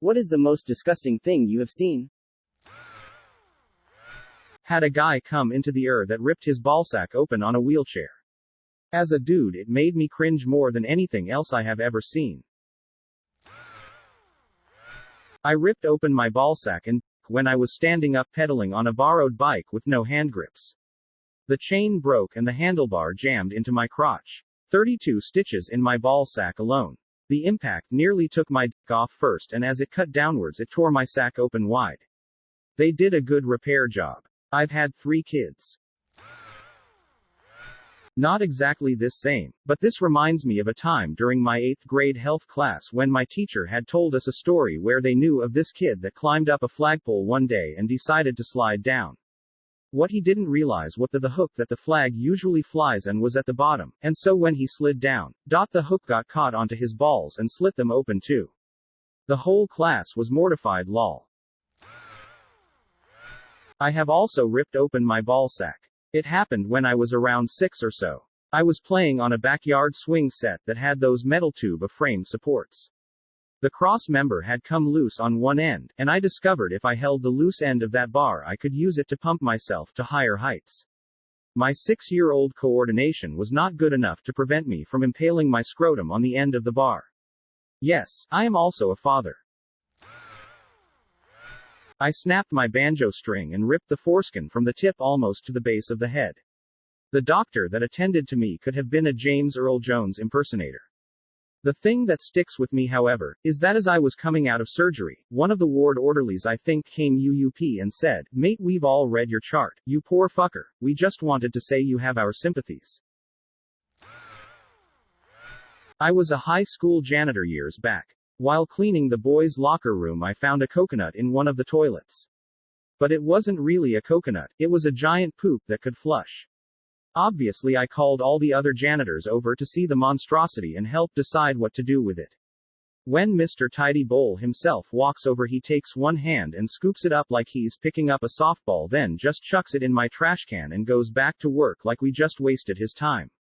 What is the most disgusting thing you have seen? Had a guy come into the that ripped his ballsack open on a wheelchair. As a dude, it made me cringe more than anything else I have ever seen. I ripped open my ballsack and, when I was standing up pedaling on a borrowed bike with no hand grips. The chain broke and the handlebar jammed into my crotch. 32 stitches in my ballsack alone. The impact nearly took my dick off first, and as it cut downwards it tore my sack open wide. They did a good repair job. I've had 3 kids. Not exactly this same, but this reminds me of a time during my 8th grade health class when my teacher had told us a story where they knew of this kid that climbed up a flagpole one day and decided to slide down. What he didn't realize was that the hook that the flag usually flies on was at the bottom, and so when he slid down, the hook got caught onto his balls and slit them open too. The whole class was mortified lol. I have also ripped open my ballsack. It happened when I was around 6 or so. I was playing on a backyard swing set that had those metal tube-of-frame supports. The cross member had come loose on one end, and I discovered if I held the loose end of that bar I could use it to pump myself to higher heights. My 6-year-old coordination was not good enough to prevent me from impaling my scrotum on the end of the bar. Yes, I am also a father. I snapped my banjo string and ripped the foreskin from the tip almost to the base of the head. The doctor that attended to me could have been a James Earl Jones impersonator. The thing that sticks with me, however, is that as I was coming out of surgery, one of the ward orderlies I think came UUP and said, "Mate, we've all read your chart, you poor fucker, we just wanted to say you have our sympathies." I was a high school janitor years back. While cleaning the boys' locker room I found a coconut in one of the toilets. But it wasn't really a coconut, it was a giant poop that could flush. Obviously I called all the other janitors over to see the monstrosity and help decide what to do with it. When Mr. Tidy Bowl himself walks over, he takes one hand and scoops it up like he's picking up a softball, then just chucks it in my trash can and goes back to work like we just wasted his time.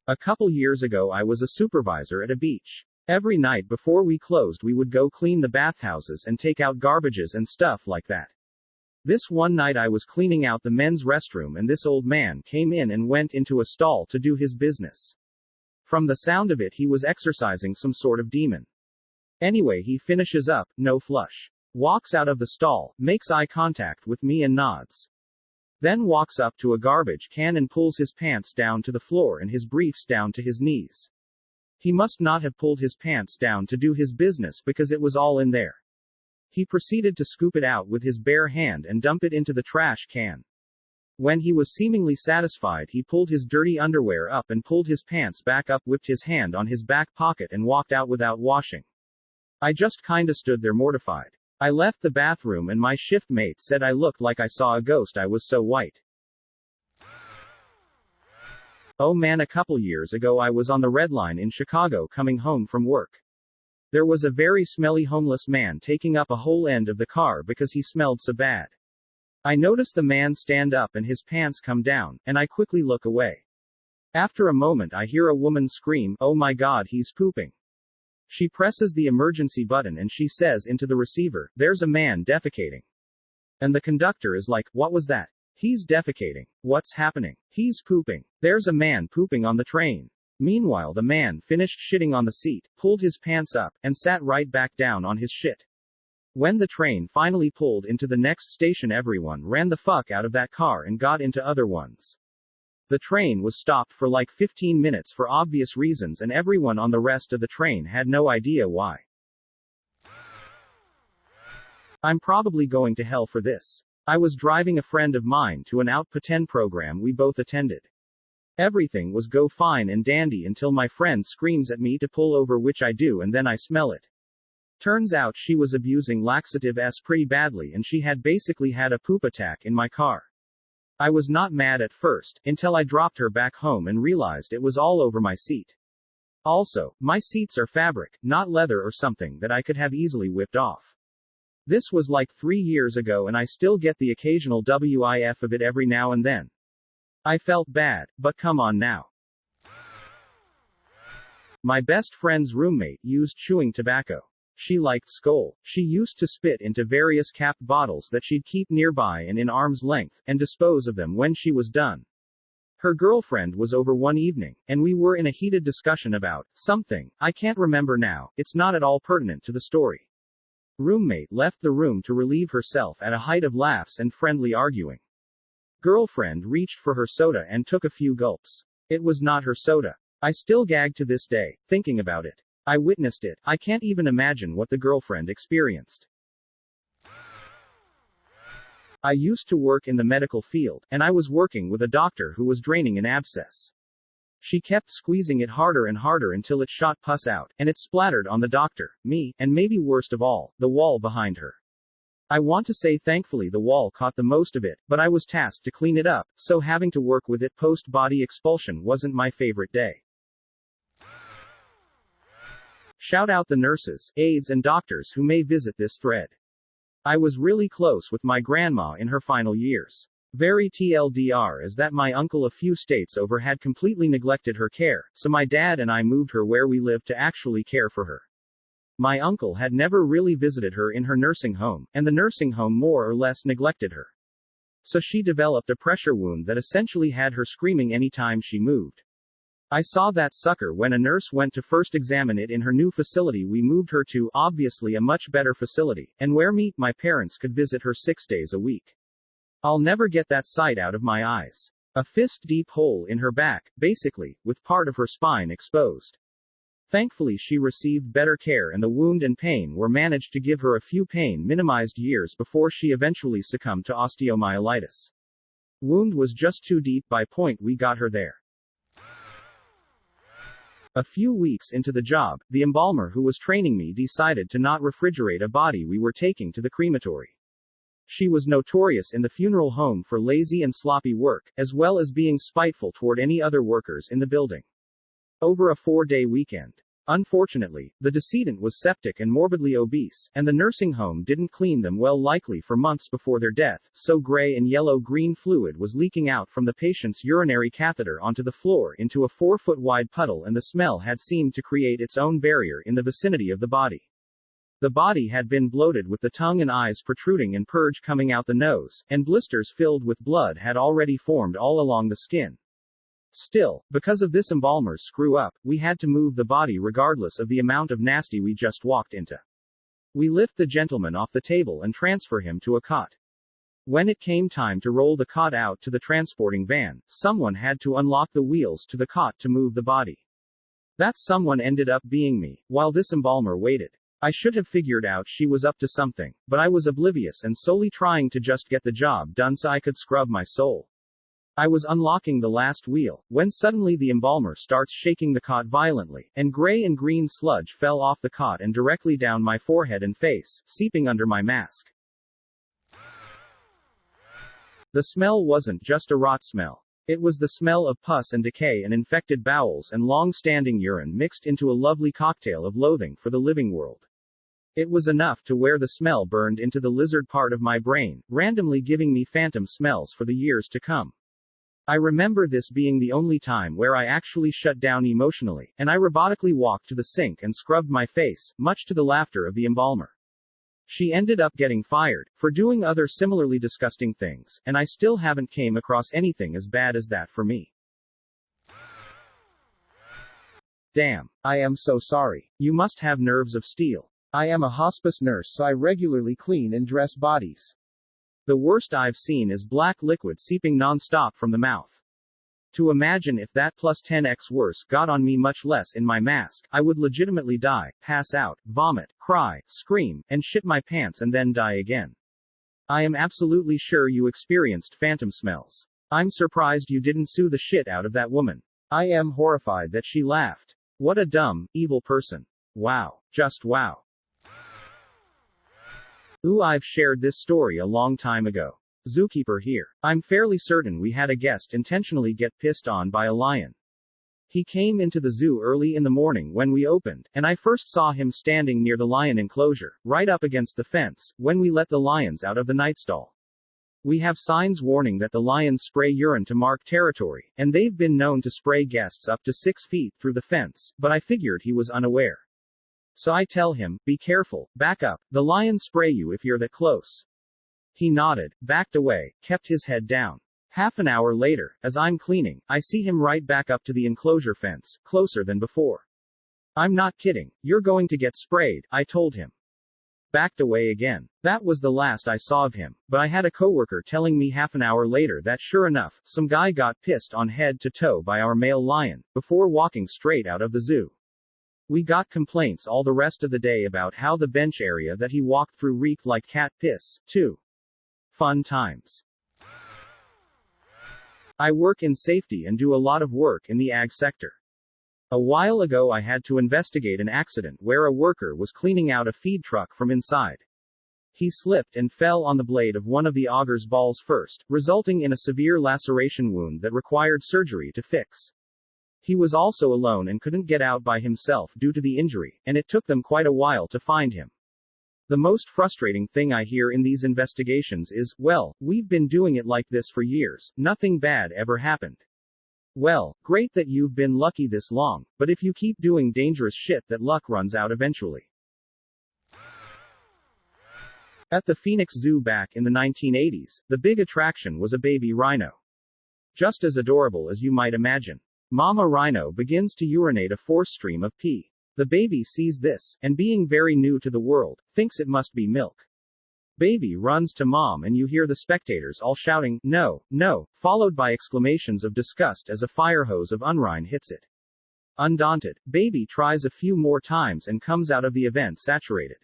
A couple years ago I was a supervisor at a beach. Every night before we closed we would go clean the bathhouses and take out garbages and stuff like that. This one night I was cleaning out the men's restroom and this old man came in and went into a stall to do his business. From the sound of it he was exorcising some sort of demon. Anyway, he finishes up, no flush. Walks out of the stall, makes eye contact with me and nods. Then walks up to a garbage can and pulls his pants down to the floor and his briefs down to his knees. He must not have pulled his pants down to do his business because it was all in there. He proceeded to scoop it out with his bare hand and dump it into the trash can. When he was seemingly satisfied he pulled his dirty underwear up and pulled his pants back up, whipped his hand on his back pocket and walked out without washing. I just kinda stood there mortified. I left the bathroom and my shift mate said I looked like I saw a ghost, I was so white. Oh man, a couple years ago I was on the Red Line in Chicago coming home from work. There was a very smelly homeless man taking up a whole end of the car because he smelled so bad. I noticed the man stand up and his pants come down, and I quickly look away. After a moment I hear a woman scream, "Oh my God, he's pooping." She presses the emergency button and she says into the receiver, "There's a man defecating." And the conductor is like, "What was that?" "He's defecating." "What's happening?" "He's pooping. There's a man pooping on the train." Meanwhile the man finished shitting on the seat, pulled his pants up, and sat right back down on his shit. When the train finally pulled into the next station everyone ran the fuck out of that car and got into other ones. The train was stopped for like 15 minutes for obvious reasons and everyone on the rest of the train had no idea why. I'm probably going to hell for this. I was driving a friend of mine to an Output 10 program we both attended. Everything was go fine and dandy until my friend screams at me to pull over, which I do, and then I smell it. Turns out she was abusing laxative pretty badly and she had basically had a poop attack in my car. I was not mad at first, until I dropped her back home and realized it was all over my seat. Also, my seats are fabric, not leather or something that I could have easily whipped off. This was like 3 years ago and I still get the occasional whiff of it every now and then. I felt bad, but come on now. My best friend's roommate used chewing tobacco. She liked skull. She used to spit into various capped bottles that she'd keep nearby and in arm's length, and dispose of them when she was done. Her girlfriend was over one evening, and we were in a heated discussion about something. I can't remember now, it's not at all pertinent to the story. Roommate left the room to relieve herself at a height of laughs and friendly arguing. Girlfriend reached for her soda and took a few gulps. It was not her soda. I still gag to this day, thinking about it. I witnessed it. I can't even imagine what the girlfriend experienced. I used to work in the medical field, and I was working with a doctor who was draining an abscess. She kept squeezing it harder and harder until it shot pus out, and it splattered on the doctor, me, and maybe worst of all, the wall behind her. I want to say thankfully the wall caught the most of it, but I was tasked to clean it up, so having to work with it post-body expulsion wasn't my favorite day. Shout out the nurses, aides and doctors who may visit this thread. I was really close with my grandma in her final years. Very TLDR is that my uncle a few states over had completely neglected her care, so my dad and I moved her where we lived to actually care for her. My uncle had never really visited her in her nursing home, and the nursing home more or less neglected her. So she developed a pressure wound that essentially had her screaming any time she moved. I saw that sucker when a nurse went to first examine it in her new facility we moved her to, obviously a much better facility, and where my parents could visit her 6 days a week. I'll never get that sight out of my eyes. A fist-deep hole in her back, basically, with part of her spine exposed. Thankfully she received better care and the wound and pain were managed to give her a few pain-minimized years before she eventually succumbed to osteomyelitis. Wound was just too deep by point we got her there. A few weeks into the job, the embalmer who was training me decided to not refrigerate a body we were taking to the crematory. She was notorious in the funeral home for lazy and sloppy work, as well as being spiteful toward any other workers in the building. Over a 4-day weekend. Unfortunately, the decedent was septic and morbidly obese, and the nursing home didn't clean them well likely for months before their death, so gray and yellow-green fluid was leaking out from the patient's urinary catheter onto the floor into a 4-foot-wide puddle and the smell had seemed to create its own barrier in the vicinity of the body. The body had been bloated with the tongue and eyes protruding and purge coming out the nose, and blisters filled with blood had already formed all along the skin. Still, because of this embalmer's screw-up, we had to move the body regardless of the amount of nasty we just walked into. We lift the gentleman off the table and transfer him to a cot. When it came time to roll the cot out to the transporting van, someone had to unlock the wheels to the cot to move the body. That someone ended up being me, while this embalmer waited. I should have figured out she was up to something, but I was oblivious and solely trying to just get the job done so I could scrub my soul. I was unlocking the last wheel, when suddenly the embalmer starts shaking the cot violently, and gray and green sludge fell off the cot and directly down my forehead and face, seeping under my mask. The smell wasn't just a rot smell. It was the smell of pus and decay and infected bowels and long-standing urine mixed into a lovely cocktail of loathing for the living world. It was enough to where the smell burned into the lizard part of my brain, randomly giving me phantom smells for the years to come. I remember this being the only time where I actually shut down emotionally, and I robotically walked to the sink and scrubbed my face, much to the laughter of the embalmer. She ended up getting fired, for doing other similarly disgusting things, and I still haven't came across anything as bad as that for me. Damn. I am so sorry. You must have nerves of steel. I am a hospice nurse so I regularly clean and dress bodies. The worst I've seen is black liquid seeping non-stop from the mouth. To imagine if that plus 10x worse got on me much less in my mask, I would legitimately die, pass out, vomit, cry, scream, and shit my pants and then die again. I am absolutely sure you experienced phantom smells. I'm surprised you didn't sue the shit out of that woman. I am horrified that she laughed. What a dumb, evil person. Wow. Just wow. Ooh, I've shared this story a long time ago. Zookeeper here. I'm fairly certain we had a guest intentionally get pissed on by a lion. He came into the zoo early in the morning when we opened, and I first saw him standing near the lion enclosure, right up against the fence, when we let the lions out of the night stall. We have signs warning that the lions spray urine to mark territory, and they've been known to spray guests up to 6 feet through the fence, but I figured he was unaware. So I tell him, be careful, back up, the lions spray you if you're that close. He nodded, backed away, kept his head down. Half an hour later, as I'm cleaning, I see him right back up to the enclosure fence, closer than before. I'm not kidding, you're going to get sprayed, I told him. Backed away again. That was the last I saw of him, but I had a coworker telling me half an hour later that sure enough, some guy got pissed on head to toe by our male lion, before walking straight out of the zoo. We got complaints all the rest of the day about how the bench area that he walked through reeked like cat piss, too. Fun times. I work in safety and do a lot of work in the ag sector. A while ago I had to investigate an accident where a worker was cleaning out a feed truck from inside. He slipped and fell on the blade of one of the auger's balls first, resulting in a severe laceration wound that required surgery to fix. He was also alone and couldn't get out by himself due to the injury, and it took them quite a while to find him. The most frustrating thing I hear in these investigations is, well, we've been doing it like this for years, nothing bad ever happened. Well, great that you've been lucky this long, but if you keep doing dangerous shit, that luck runs out eventually. At the Phoenix Zoo back in the 1980s, the big attraction was a baby rhino. Just as adorable as you might imagine. Mama rhino begins to urinate a force stream of pee. The baby sees this, and being very new to the world, thinks it must be milk. Baby runs to mom and you hear the spectators all shouting, no, no, followed by exclamations of disgust as a fire hose of urine hits it. Undaunted, baby tries a few more times and comes out of the event saturated.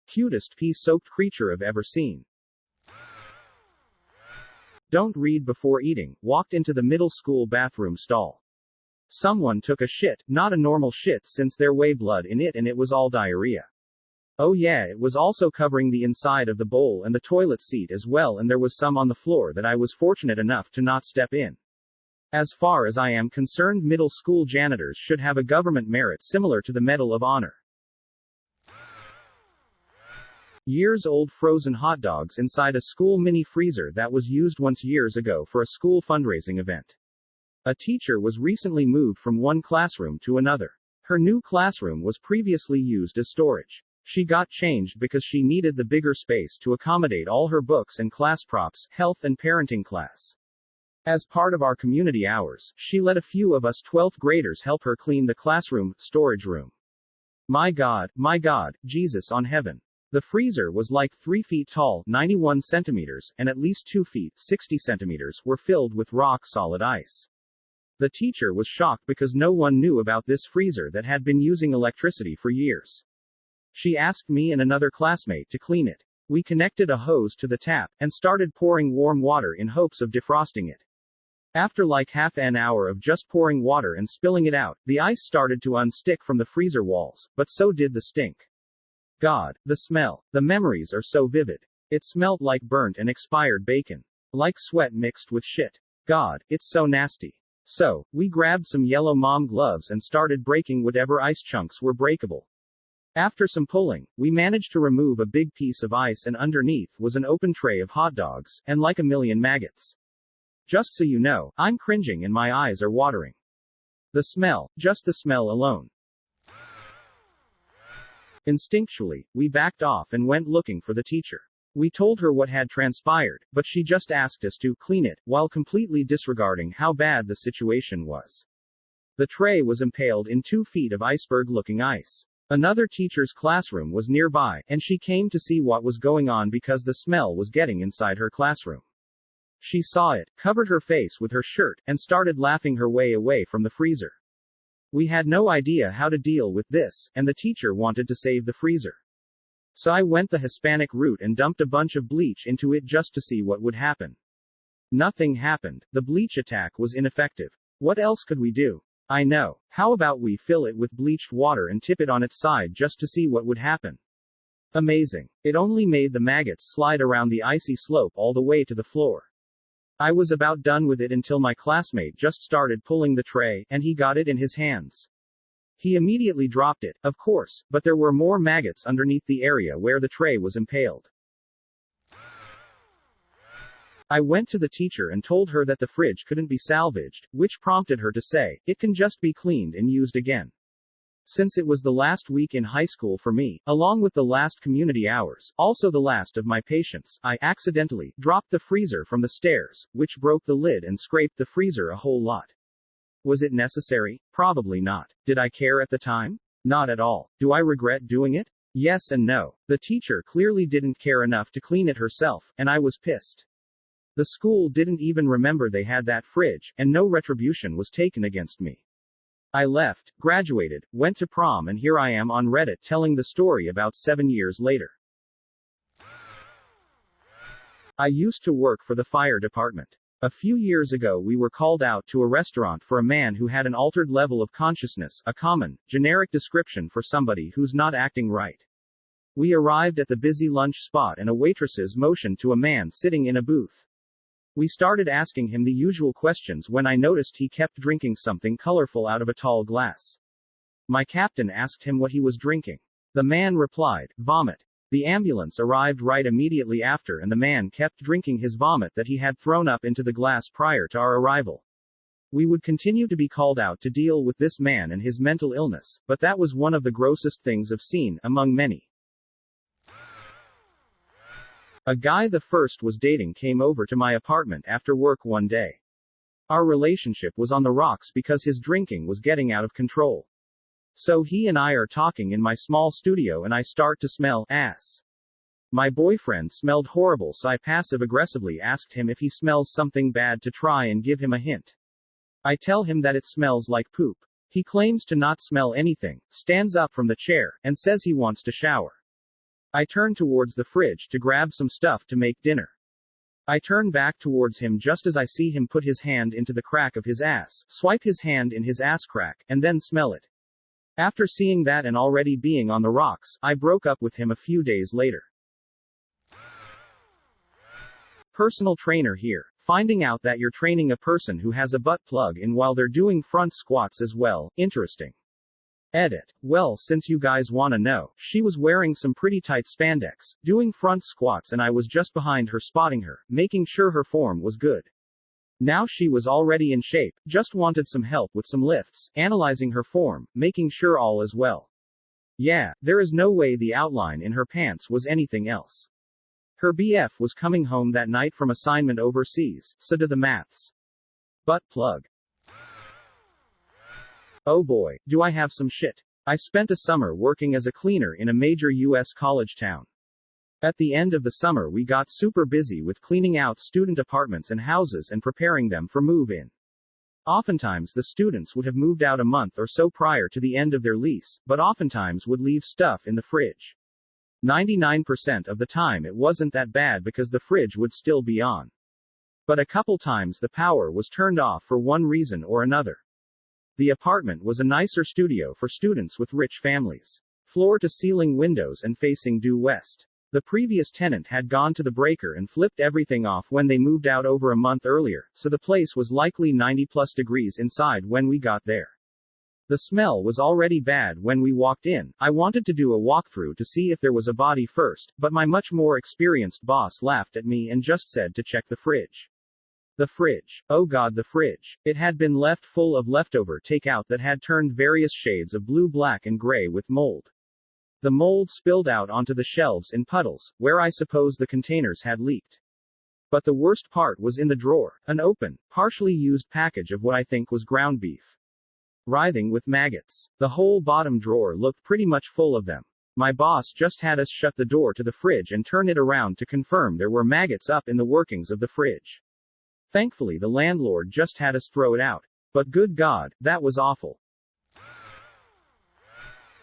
Cutest pee-soaked creature I've ever seen. Don't read before eating, walked into the middle school bathroom stall. Someone took a shit, not a normal shit since there was blood in it and it was all diarrhea. Oh yeah, it was also covering the inside of the bowl and the toilet seat as well, and there was some on the floor that I was fortunate enough to not step in. As far as I am concerned, middle school janitors should have a government merit similar to the Medal of Honor. Years-old frozen hot dogs inside a school mini freezer that was used once years ago for a school fundraising event. A teacher was recently moved from one classroom to another. Her new classroom was previously used as storage. She got changed because she needed the bigger space to accommodate all her books and class props, health and parenting class. As part of our community hours, she let a few of us 12th graders help her clean the classroom, storage room. My God, Jesus on heaven. The freezer was like 3 feet tall, 91 centimeters, and at least 2 feet, 60 centimeters, were filled with rock-solid ice. The teacher was shocked because no one knew about this freezer that had been using electricity for years. She asked me and another classmate to clean it. We connected a hose to the tap, and started pouring warm water in hopes of defrosting it. After like half an hour of just pouring water and spilling it out, the ice started to unstick from the freezer walls, but so did the stink. God, the smell. The memories are so vivid. It smelled like burnt and expired bacon. Like sweat mixed with shit. God, it's so nasty. So, we grabbed some yellow mom gloves and started breaking whatever ice chunks were breakable. After some pulling, we managed to remove a big piece of ice, and underneath was an open tray of hot dogs, and like a million maggots. Just so you know, I'm cringing and my eyes are watering. The smell, just the smell alone. Instinctually, we backed off and went looking for the teacher. We told her what had transpired, but she just asked us to clean it, while completely disregarding how bad the situation was. The tray was impaled in 2 feet of iceberg-looking ice. Another teacher's classroom was nearby, and she came to see what was going on because the smell was getting inside her classroom. She saw it, covered her face with her shirt, and started laughing her way away from the freezer. We had no idea how to deal with this, and the teacher wanted to save the freezer. So I went the Hispanic route and dumped a bunch of bleach into it just to see what would happen. Nothing happened. The bleach attack was ineffective. What else could we do? I know. How about we fill it with bleached water and tip it on its side just to see what would happen? Amazing. It only made the maggots slide around the icy slope all the way to the floor. I was about done with it until my classmate just started pulling the tray, and he got it in his hands. He immediately dropped it, of course, but there were more maggots underneath the area where the tray was impaled. I went to the teacher and told her that the fridge couldn't be salvaged, which prompted her to say, "It can just be cleaned and used again." Since it was the last week in high school for me, along with the last community hours, also the last of my patience, I accidentally dropped the freezer from the stairs, which broke the lid and scraped the freezer a whole lot. Was it necessary? Probably not. Did I care at the time? Not at all. Do I regret doing it? Yes and no. The teacher clearly didn't care enough to clean it herself, and I was pissed. The school didn't even remember they had that fridge, and no retribution was taken against me. I left, graduated, went to prom, and here I am on Reddit telling the story about 7 years later. I used to work for the fire department. A few years ago we were called out to a restaurant for a man who had an altered level of consciousness, a common, generic description for somebody who's not acting right. We arrived at the busy lunch spot and a waitress's motioned to a man sitting in a booth. We started asking him the usual questions when I noticed he kept drinking something colorful out of a tall glass. My captain asked him what he was drinking. The man replied, "Vomit." The ambulance arrived right immediately after and the man kept drinking his vomit that he had thrown up into the glass prior to our arrival. We would continue to be called out to deal with this man and his mental illness, but that was one of the grossest things I've seen, among many. A guy the first was dating came over to my apartment after work one day. Our relationship was on the rocks because his drinking was getting out of control. So he and I are talking in my small studio and I start to smell ass. My boyfriend smelled horrible, so I passive-aggressively asked him if he smells something bad to try and give him a hint. I tell him that it smells like poop. He claims to not smell anything, stands up from the chair, and says he wants to shower. I turn towards the fridge to grab some stuff to make dinner. I turn back towards him just as I see him put his hand into the crack of his ass, swipe his hand in his ass crack, and then smell it. After seeing that and already being on the rocks, I broke up with him a few days later. Personal trainer here. Finding out that you're training a person who has a butt plug in while they're doing front squats as well, interesting. Edit. Well, since you guys wanna know, she was wearing some pretty tight spandex, doing front squats, and I was just behind her spotting her, making sure her form was good. Now she was already in shape, just wanted some help with some lifts, analyzing her form, making sure all is well. Yeah, there is no way the outline in her pants was anything else. Her BF was coming home that night from assignment overseas, so do the maths. Butt plug. Oh boy, do I have some shit. I spent a summer working as a cleaner in a major US college town. At the end of the summer we got super busy with cleaning out student apartments and houses and preparing them for move-in. Oftentimes the students would have moved out a month or so prior to the end of their lease, but oftentimes would leave stuff in the fridge. 99% of the time it wasn't that bad because the fridge would still be on. But a couple times the power was turned off for one reason or another. The apartment was a nicer studio for students with rich families. Floor-to-ceiling windows and facing due west. The previous tenant had gone to the breaker and flipped everything off when they moved out over a month earlier, so the place was likely 90+ degrees inside when we got there. The smell was already bad when we walked in. I wanted to do a walkthrough to see if there was a body first, but my much more experienced boss laughed at me and just said to check the fridge. The fridge. Oh god, the fridge. It had been left full of leftover takeout that had turned various shades of blue, black, and gray with mold. The mold spilled out onto the shelves in puddles, where I suppose the containers had leaked. But the worst part was in the drawer, an open, partially used package of what I think was ground beef. Writhing with maggots. The whole bottom drawer looked pretty much full of them. My boss just had us shut the door to the fridge and turn it around to confirm there were maggots up in the workings of the fridge. Thankfully the landlord just had us throw it out. But good God, that was awful.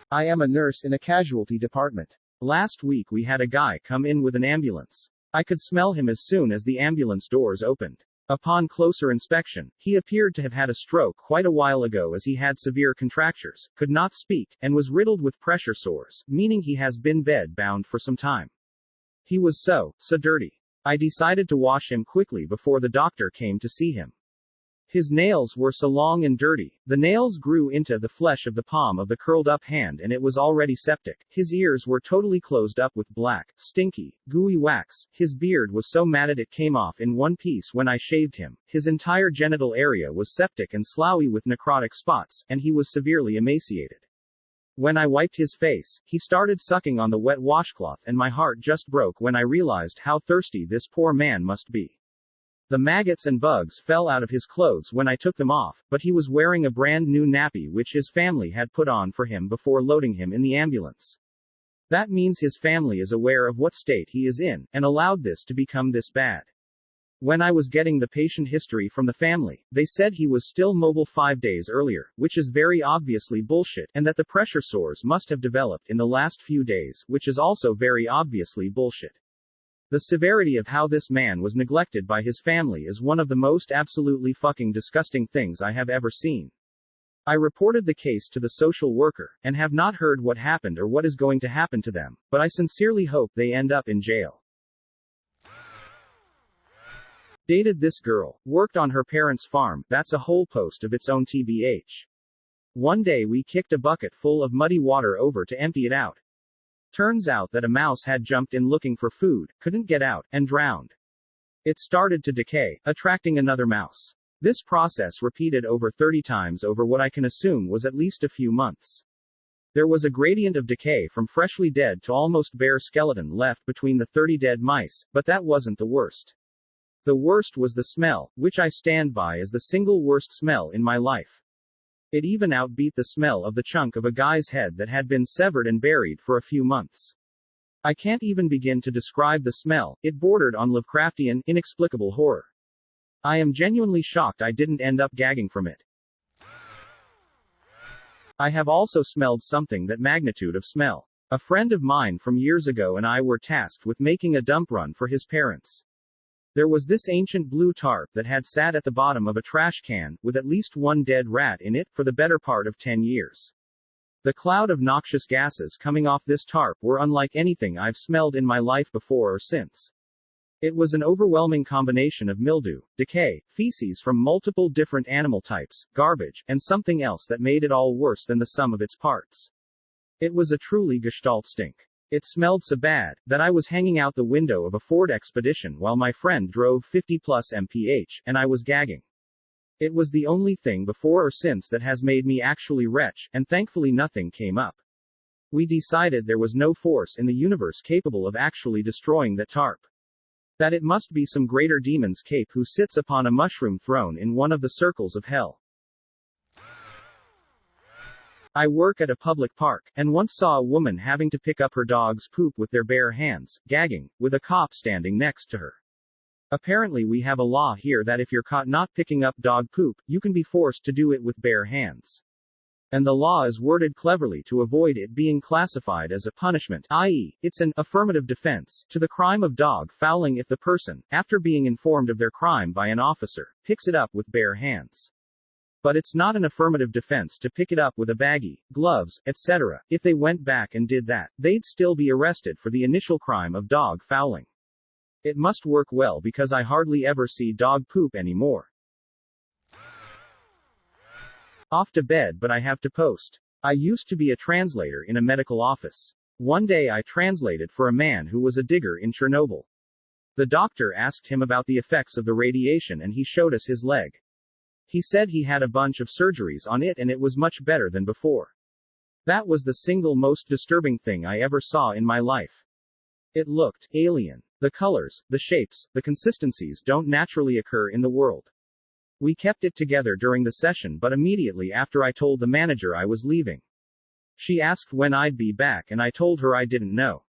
I am a nurse in a casualty department. Last week we had a guy come in with an ambulance. I could smell him as soon as the ambulance doors opened. Upon closer inspection, he appeared to have had a stroke quite a while ago as he had severe contractures, could not speak, and was riddled with pressure sores, meaning he has been bed-bound for some time. He was so dirty. I decided to wash him quickly before the doctor came to see him. His nails were so long and dirty. The nails grew into the flesh of the palm of the curled up hand and it was already septic. His ears were totally closed up with black, stinky, gooey wax. His beard was so matted it came off in one piece when I shaved him. His entire genital area was septic and sloughy with necrotic spots, and he was severely emaciated. When I wiped his face, he started sucking on the wet washcloth and my heart just broke when I realized how thirsty this poor man must be. The maggots and bugs fell out of his clothes when I took them off, but he was wearing a brand new nappy which his family had put on for him before loading him in the ambulance. That means his family is aware of what state he is in, and allowed this to become this bad. When I was getting the patient history from the family, they said he was still mobile 5 days earlier, which is very obviously bullshit, and that the pressure sores must have developed in the last few days, which is also very obviously bullshit. The severity of how this man was neglected by his family is one of the most absolutely fucking disgusting things I have ever seen. I reported the case to the social worker, and have not heard what happened or what is going to happen to them, but I sincerely hope they end up in jail. Dated this girl, worked on her parents' farm, that's a whole post of its own tbh. One day we kicked a bucket full of muddy water over to empty it out. Turns out that a mouse had jumped in looking for food, couldn't get out, and drowned. It started to decay, attracting another mouse. This process repeated over 30 times over what I can assume was at least a few months. There was a gradient of decay from freshly dead to almost bare skeleton left between the 30 dead mice, but that wasn't the worst. The worst was the smell, which I stand by as the single worst smell in my life. It even outbeat the smell of the chunk of a guy's head that had been severed and buried for a few months. I can't even begin to describe the smell, it bordered on Lovecraftian, inexplicable horror. I am genuinely shocked I didn't end up gagging from it. I have also smelled something that magnitude of smell. A friend of mine from years ago and I were tasked with making a dump run for his parents. There was this ancient blue tarp that had sat at the bottom of a trash can, with at least one dead rat in it, for the better part of 10 years. The cloud of noxious gases coming off this tarp were unlike anything I've smelled in my life before or since. It was an overwhelming combination of mildew, decay, feces from multiple different animal types, garbage, and something else that made it all worse than the sum of its parts. It was a truly gestalt stink. It smelled so bad, that I was hanging out the window of a Ford Expedition while my friend drove 50+ mph, and I was gagging. It was the only thing before or since that has made me actually retch, and thankfully nothing came up. We decided there was no force in the universe capable of actually destroying that tarp. That it must be some greater demon's cape who sits upon a mushroom throne in one of the circles of hell. I work at a public park, and once saw a woman having to pick up her dog's poop with their bare hands, gagging, with a cop standing next to her. Apparently we have a law here that if you're caught not picking up dog poop, you can be forced to do it with bare hands. And the law is worded cleverly to avoid it being classified as a punishment, i.e., it's an affirmative defense to the crime of dog fouling if the person, after being informed of their crime by an officer, picks it up with bare hands. But it's not an affirmative defense to pick it up with a baggie, gloves, etc. If they went back and did that, they'd still be arrested for the initial crime of dog fouling. It must work well because I hardly ever see dog poop anymore. Off to bed, but I have to post. I used to be a translator in a medical office. One day I translated for a man who was a digger in Chernobyl. The doctor asked him about the effects of the radiation and he showed us his leg. He said he had a bunch of surgeries on it and it was much better than before. That was the single most disturbing thing I ever saw in my life. It looked alien. The colors, the shapes, the consistencies don't naturally occur in the world. We kept it together during the session, but immediately after I told the manager I was leaving. She asked when I'd be back and I told her I didn't know.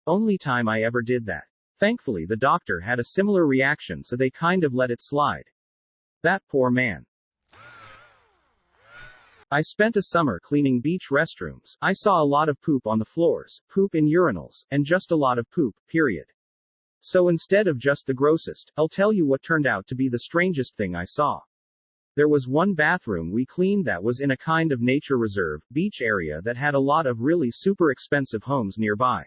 Only time I ever did that. Thankfully the doctor had a similar reaction, so they kind of let it slide. That poor man. I spent a summer cleaning beach restrooms. I saw a lot of poop on the floors, poop in urinals, and just a lot of poop, period. So instead of just the grossest, I'll tell you what turned out to be the strangest thing I saw. There was one bathroom we cleaned that was in a kind of nature reserve, beach area that had a lot of really super expensive homes nearby.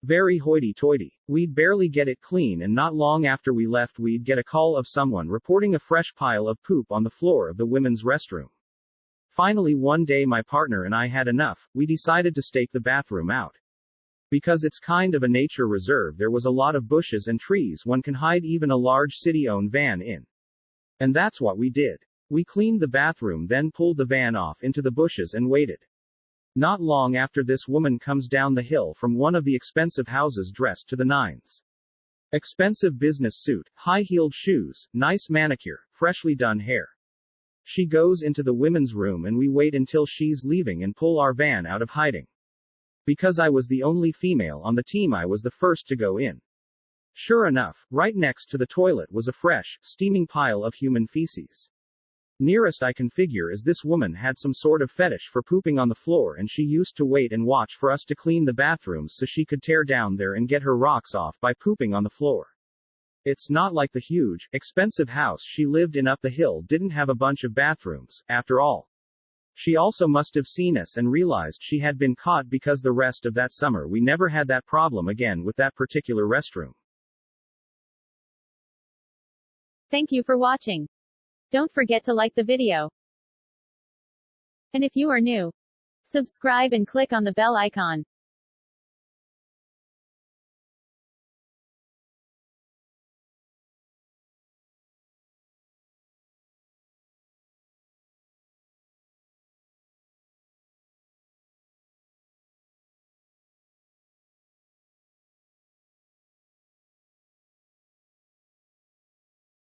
Very hoity-toity. We'd barely get it clean, and not long after we left we'd get a call of someone reporting a fresh pile of poop on the floor of the women's restroom. Finally one day my partner and I had enough. We decided to stake the bathroom out. Because it's kind of a nature reserve, there was a lot of bushes and trees one can hide even a large city-owned van in. And that's what we did. We cleaned the bathroom, then pulled the van off into the bushes and waited. Not long after, this woman comes down the hill from one of the expensive houses dressed to the nines. Expensive business suit, high-heeled shoes, nice manicure, freshly done hair. She goes into the women's room and we wait until she's leaving and pull our van out of hiding. Because I was the only female on the team, I was the first to go in. Sure enough, right next to the toilet was a fresh, steaming pile of human feces. Nearest I can figure is this woman had some sort of fetish for pooping on the floor, and she used to wait and watch for us to clean the bathrooms so she could tear down there and get her rocks off by pooping on the floor. It's not like the huge, expensive house she lived in up the hill didn't have a bunch of bathrooms, after all. She also must have seen us and realized she had been caught, because the rest of that summer we never had that problem again with that particular restroom. Thank you for watching. Don't forget to like the video. And if you are new, subscribe and click on the bell icon.